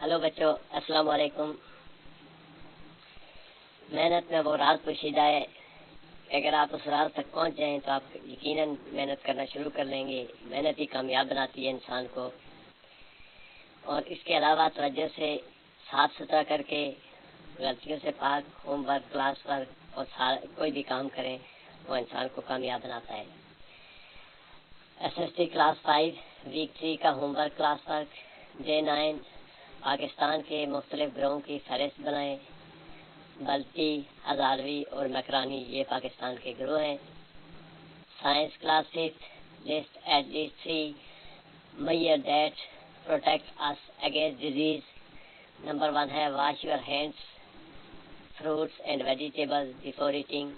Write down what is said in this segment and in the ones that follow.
Hello बच्चों, अस्सलाम वालेकुम। मेहनत में वो राज पोशीदा है। अगर आप उस राज तक पहुंच जाएं तो आप यकीनन मेहनत करना शुरू कर लेंगे। मेहनत ही कामयाब बनाती है इंसान को। और इसके अलावा तवज्जो से साफ सुथरा करके गलतियों से पाक होमवर्क, क्लास वर्क और कोई भी काम करें वो इंसान को कामयाब बनाता है। SST क्लास 5 वीक 3 का homework, class work day 9 Pakistan के मुख्तलिफ ग्रोहों की फहरिस्त बनाएं। बल्टी, हजारवी और मकरानी ये पाकिस्तान के ग्रोह हैं। Science class 5 list at least 3 measures that protect us against disease. Number 1 है wash your hands fruits and vegetables before eating.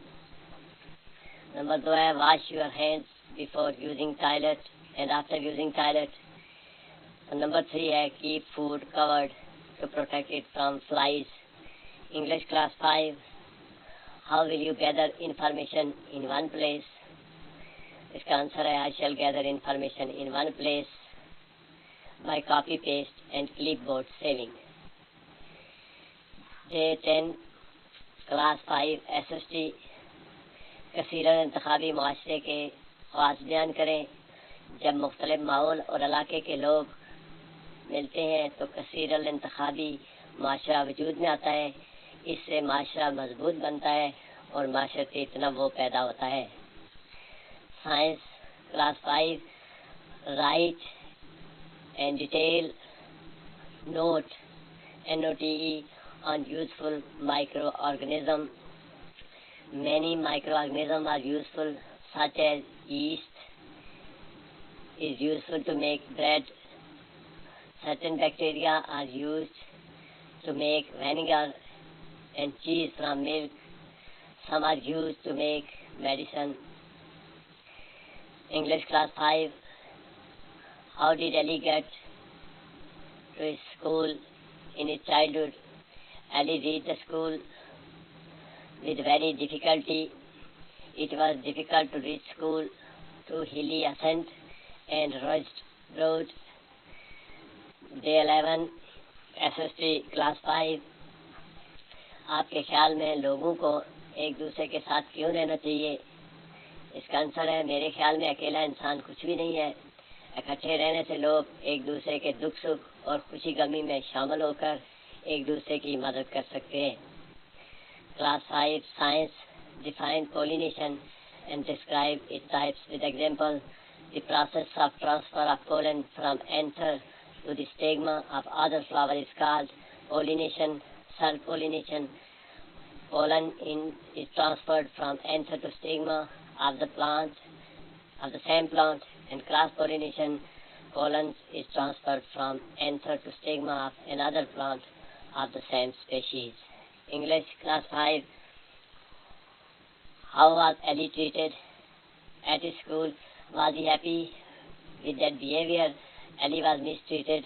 Number 2 है wash your hands before using toilet and after using toilet. Number 3 है keep food covered to protect it from flies. English class 5 how will you gather information in one place? इसका answer है I shall gather information in one place by copy paste and clipboard saving. Day 10 class 5 SST कसीरन इंतखाबी मुआशरे के ख्वास बयान करें। जब मुख्तलिफ माहौल और इलाके के लोग मिलते हैं तो कसीरन इंतखाबी मुआशरा वजूद में आता है। इससे माशरा मजबूत बनता है और माशरती तनव्वुर पैदा होता है। Science class 5 right and detail note NOTE on useful microorganism. Many microorganisms are useful, such as yeast is useful to make bread. Certain bacteria are used to make vinegar and cheese from milk. Some are used to make medicine. English class 5 how did Ali get to his school in his childhood? Ali reached the school with very difficulty. It was difficult to reach school through hilly ascent and rugged road. Day 11 SST class 5 आपके ख्याल में लोगों को एक दूसरे के साथ क्यों रहना चाहिए? इसका आंसर है मेरे ख्याल में अकेला इंसान कुछ भी नहीं है। इकट्ठे रहने से लोग एक दूसरे के दुख सुख और खुशी गमी में शामिल होकर एक दूसरे की मदद कर सकते हैं। Class 5 science define pollination and describe its types with example. The process of transfer of pollen from anther to the stigma of other flower is called pollination. Self-pollination. Pollen is transferred from anther to stigma of the same plant, and cross-pollination. Pollen is transferred from anther to stigma of another plant of the same species. English class 5 how was Ali treated at his school? Was he happy with that behavior? Ali was mistreated